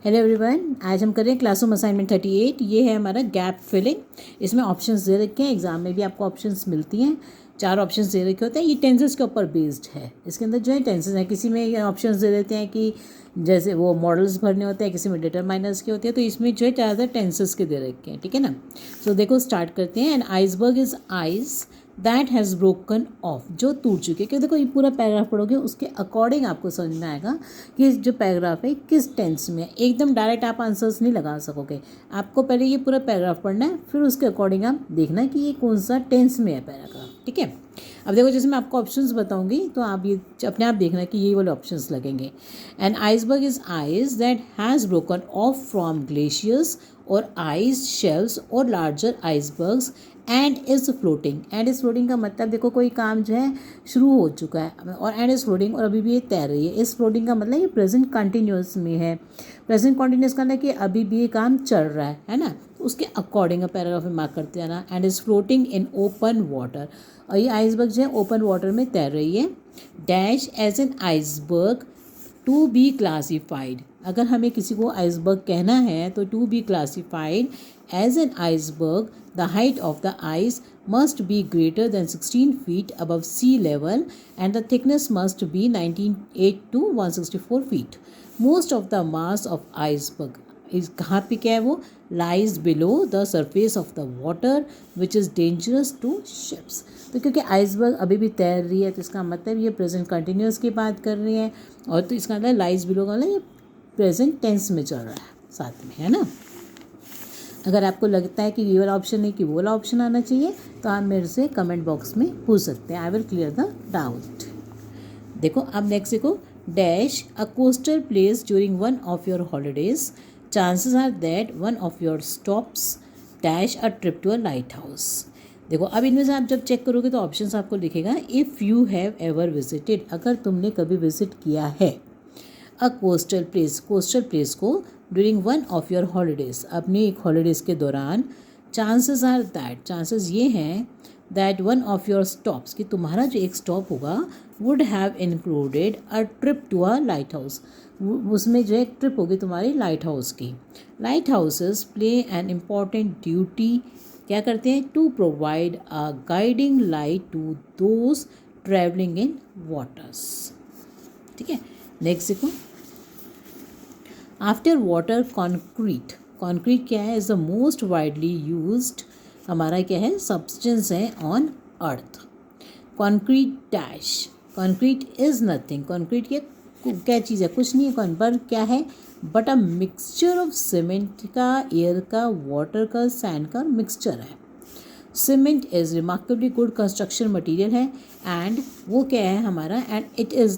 Hello everyone, आज हम कर रहे हैं क्लासरूम असाइनमेंट 38। ये है हमारा गैप फिलिंग। इसमें ऑप्शंस दे रखे हैं, एग्जाम में भी आपको ऑप्शंस मिलती हैं। 4 ऑप्शंस दे रखे होते हैं। ये टेंसेस के ऊपर बेस्ड है। इसके अंदर जो है टेंसेस हैं, किसी में ये ऑप्शंस दे देते हैं कि जैसे वो मॉडल्स भरने होते हैं, किसी में डिटरमाइनर्स के होते हैं। तो इसमें जो है ज़्यादातर टेंसेस के दे रखे हैं, ठीक है ना। सो देखो स्टार्ट करते हैं। An iceberg is ice that has broken off, जो टूट चुके। क्योंकि देखो ये पूरा पैराग्राफ पढ़ोगे उसके अकॉर्डिंग आपको समझ में आएगा कि जो पैराग्राफ है किस टेंस में है। एकदम डायरेक्ट आप आंसर्स नहीं लगा सकोगे। आपको पहले ये पूरा पैराग्राफ पढ़ना है, फिर उसके अकॉर्डिंग आप देखना है कि ये कौन सा टेंस में है पैराग्राफ, ठीक है। अब देखो जैसे मैं आपको ऑप्शंस बताऊंगी तो आप ये अपने आप देखना कि ये वाले ऑप्शंस लगेंगे। An iceberg is ice that has broken off from glaciers और आइस शेल्व्स और larger icebergs and is floating. And is floating का मतलब देखो कोई काम जो है शुरू हो चुका है और एंड इज़ फ्लोटिंग और अभी भी ये तैर रही है। इस फ्लोटिंग का मतलब ये प्रेजेंट कंटिन्यूस में है। प्रेजेंट कंटिन्यूस का मतलब कि अभी भी ये काम चल रहा है ना। तो उसके अकॉर्डिंग पैराग्राफ में मार्क करते हैं ना। And is floating in open water, और ये आइसबर्ग जो है ओपन वाटर में तैर रही है। Dash as an iceberg to be classified. अगर हमें किसी को आइसबर्ग कहना है तो to be classified as an iceberg the height of the ice must be greater than 16 feet above sea level and the thickness must be 98 to 164 feet. Most of the mass of iceberg is कहाँ पे क्या है वो lies below the surface of the water which is dangerous to ships. तो क्योंकि iceberg अभी भी तैर रही है तो इसका मतलब ये प्रेजेंट कंटिन्यूस की बात कर रही है, और तो इसका मतलब लाइज बिलो का मतलब ये प्रेजेंट टेंस में चल रहा है साथ में, है ना। अगर आपको लगता है कि ये वाला ऑप्शन नहीं कि वो वाला ऑप्शन आना चाहिए तो आप मेरे से कमेंट बॉक्स में पूछ सकते हैं। I will clear the doubt. देखो अब नेक्स्ट देखो, dash a coastal place during one of your holidays, chances are that one of your stops dash a trip to a lighthouse. देखो अब इनमें से आप जब चेक करोगे तो ऑप्शंस आपको लिखेगा if you have ever visited, अगर तुमने कभी विजिट किया है अ कोस्टल प्लेस को during one of your holidays, अपनी एक हॉलीडेज़ के दौरान। चांसेस आर दैट, चांसेस ये हैं that one of your stops, कि तुम्हारा जो एक स्टॉप होगा would have included a trip to a lighthouse, उसमें जो एक ट्रिप होगी तुम्हारी लाइट हाउस की। Lighthouses play an important duty, क्या करते हैं, to provide a guiding light to those travelling in waters, ठीक है। नेक्स्ट देखो, आफ्टर वाटर कॉन्क्रीट, कॉन्क्रीट क्या है, is the most widely used, हमारा क्या है सब्सटेंस है on earth. Concrete dash, concrete is nothing, concrete क्या चीज़ है, कुछ नहीं है। पर क्या है, but a mixture of cement का, एयर का, वाटर का, सैंड का मिक्सचर है। Cement is remarkably good construction material है, एंड वो क्या है हमारा, एंड इट इज़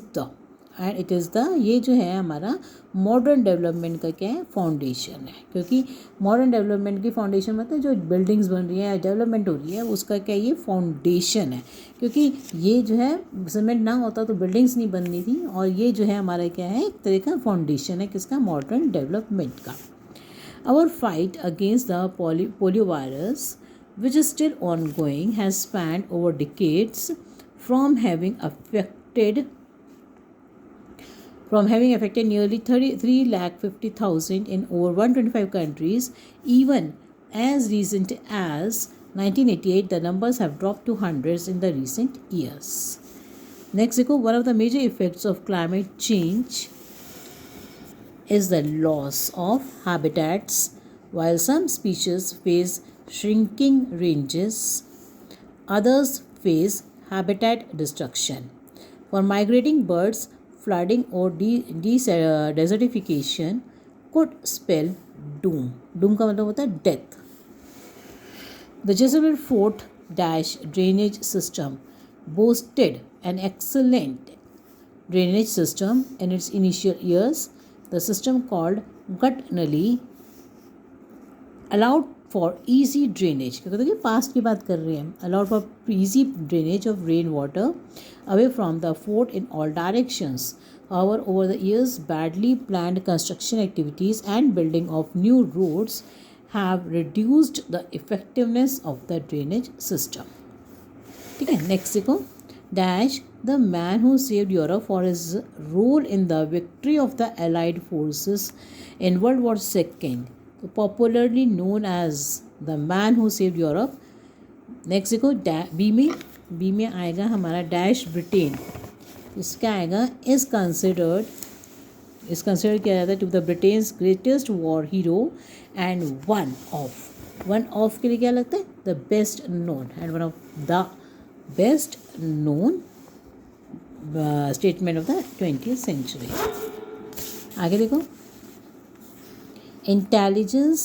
द ये जो है हमारा मॉडर्न डेवलपमेंट का क्या है, फाउंडेशन है। क्योंकि मॉडर्न डेवलपमेंट की फाउंडेशन मतलब जो बिल्डिंग्स बन रही है, डेवलपमेंट हो रही है, उसका क्या ये फाउंडेशन है। क्योंकि ये जो है सीमेंट ना होता तो बिल्डिंग्स नहीं बननी थी, और ये जो है हमारा क्या है एक तरह का फाउंडेशन है किसका, मॉडर्न डेवलपमेंट का। Our fight against the polio virus which is still ongoing has spanned over decades from having affected nearly 350,000 in over 125 countries. Even as recent as 1988, the numbers have dropped to hundreds in the recent years. Next, one of the major effects of climate change is the loss of habitats. While some species face shrinking ranges, others face habitat destruction. For migrating birds, flooding or desertification could spell doom. Doom का मतलब होता है death. The Jaisalmer Fort Dash drainage system boasted an excellent drainage system in its initial years. The system called Gut Nali allowed for easy drainage, क्या कहते हैं कि past की बात कर रहे हैं, allowed for easy drainage of rain water away from the fort in all directions. However, over the years, badly planned construction activities and building of new roads have reduced the effectiveness of the drainage system. ठीक है, next देखो, Dash, the man who saved Europe for his role in the victory of the Allied forces in World War II, popularly known as the man who saved Europe. Next देखो B में आएगा हमारा dash Britain. इसका आएगा is considered किया जाता है to the Britain's greatest war hero and one of के लिए क्या लगता है the best known and one of the best known statement of the 20th century. आगे देखो. Intelligence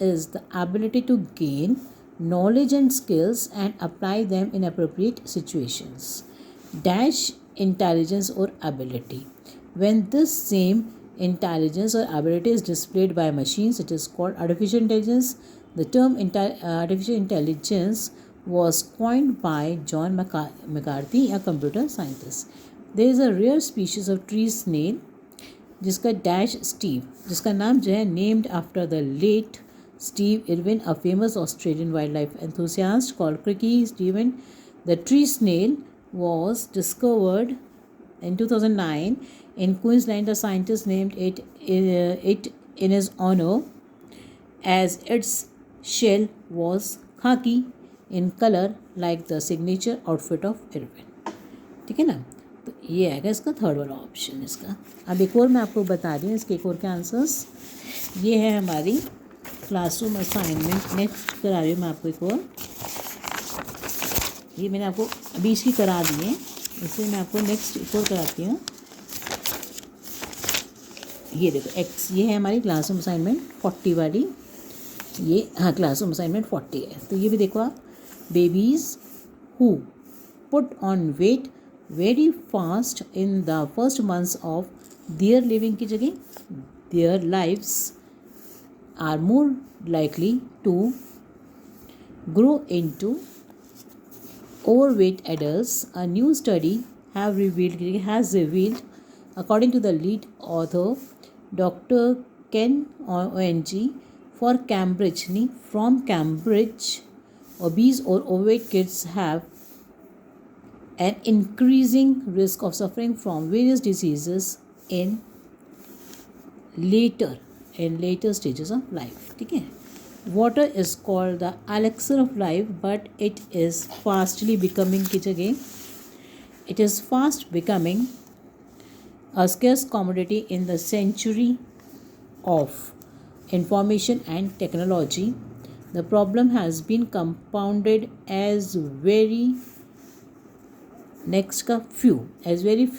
is the ability to gain knowledge and skills and apply them in appropriate situations. Dash intelligence or ability. When this same intelligence or ability is displayed by machines, it is called artificial intelligence. The term artificial intelligence was coined by John McCarthy, a computer scientist. There is a rare species of tree snail जिसका dash Steve, जिसका नाम जो है named after the late Steve Irwin, a famous Australian wildlife enthusiast called Crikey Steven. The tree snail was discovered in 2009 in Queensland. The scientists named it in his honor as its shell was khaki in color like the signature outfit of Irwin. ठीक है ना. तो ये आएगा इसका third वाला option इसका. अब एक और मैं आपको बता रही हूँ इसके एक और के आंसर्स. ये है हमारी क्लासरूम असाइनमेंट. नेक्स्ट करा रही हूँ मैं आपको एक और. ये मैंने आपको अभी इसकी करा दी है, इसलिए मैं आपको नेक्स्ट एक और कराती हूँ. ये देखो एक्स, ये है हमारी क्लासरूम असाइनमेंट 40 वाली. ये हाँ क्लासरूम असाइनमेंट 40 है. तो ये भी देखो आप. Babies who put on weight very fast in the first months of their living की जगह their lives are more likely to grow into overweight adults. A new study has revealed, according to the lead author, Dr. Ken Ong from Cambridge, obese or overweight kids have an increasing risk of suffering from various diseases in later stages of life. ठीक है. Water is called the elixir of life, but it is fastly becoming की जगह it is fast becoming a scarce commodity in the century of information and technology. The problem has been compounded as very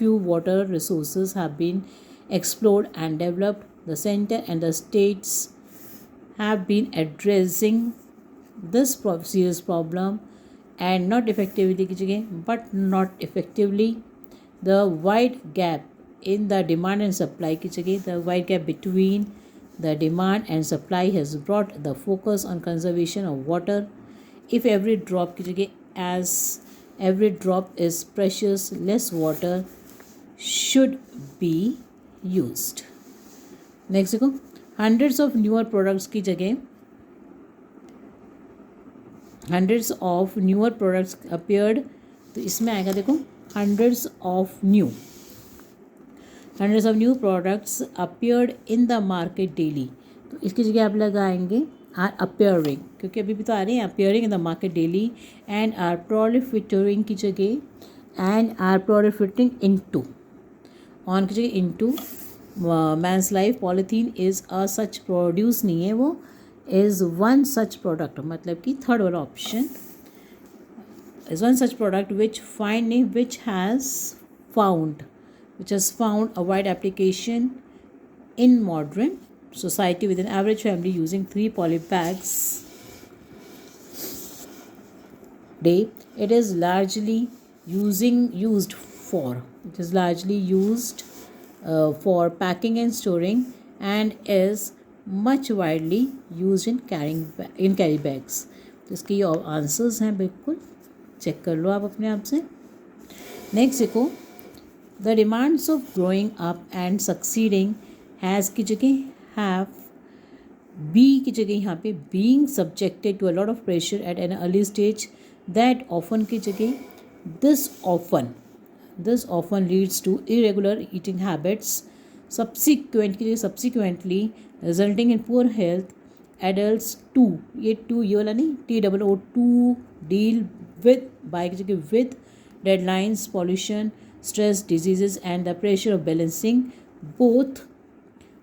few water resources have been explored and developed. The center and the states have been addressing this serious problem and not effectively. The wide gap in the demand and supply the wide gap between the demand and supply has brought the focus on conservation of water. If every drop is precious, less water should be used. Next देखो. hundreds of newer products appeared. तो इसमें आएगा देखो hundreds of new products appeared in the market daily. तो इसकी जगह आप लगाएंगे are appearing, क्योंकि अभी भी तो आ रहे हैं. appearing in the market daily and are proliferating की जगह and are proliferating into on की जगह into man's life. Polythene is a such produce नहीं है, वो is one such product. मतलब कि थर्ड वाला option is one such product which has found a wide application in modern society, with an average family using 3 poly bags day. It is largely used for packing and storing and is much widely used in carry bags. तो इसके ये answers हैं, बिल्कुल check कर लो आप अपने आप से. नेक्स्ट देखो. The demands of growing up and succeeding has की जगह हैव बी की जगह यहाँ पे being subjected to a lot of pressure at an early stage. That often की जगह This often leads to irregular eating habits, subsequently resulting in poor health. Adults too, ये वाला नहीं, TOO, deal with by with deadlines, pollution, stress, diseases, and the pressure of balancing both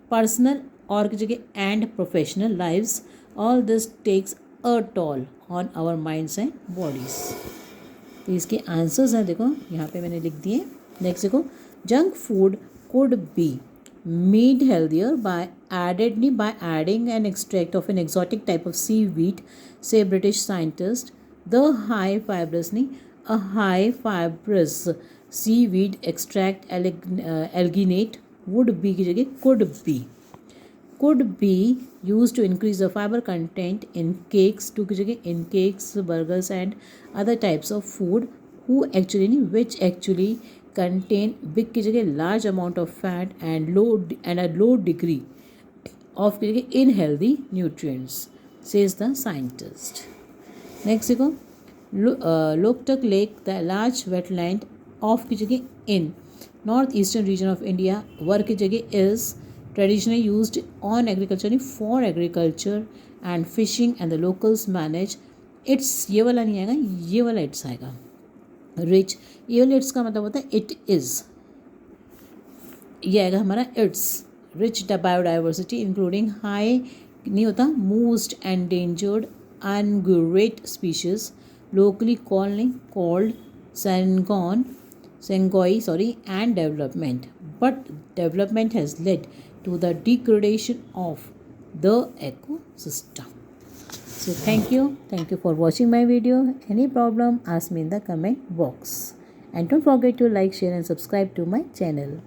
personal और की जगह and professional lives. All this takes a toll on our minds and bodies. तो इसके answers हैं, देखो यहाँ पे मैंने लिख दिए. नेक्स्ट देखो, junk food could be made healthier by adding an extract of an exotic type of seaweed, say British scientist. A high fibrous seaweed extract alginate would be की जगह could be used to increase the fiber content in cakes, in cakes, burgers, and other types of food which actually contain big की जगह large amount of fat and a low degree of की जगह unhealthy nutrients, says the scientist. Next देखो, Loktak Lake, the large wetland of की जगह in northeastern region of India, work की जगह is traditionally used on agriculture, for agriculture and fishing, and the locals manage its. ये वाला नहीं आएगा, ये वाला इट्स आएगा. रिच, ये वाला इट्स का मतलब होता है इट इज़, ये आएगा हमारा its. Rich biodiversity including high नहीं होता, most endangered ungulate species, locally called Sengoi, and development. But development has led to the degradation of the ecosystem. So thank you for watching my video. Any problem, ask me in the comment box. And don't forget to like, share and subscribe to my channel.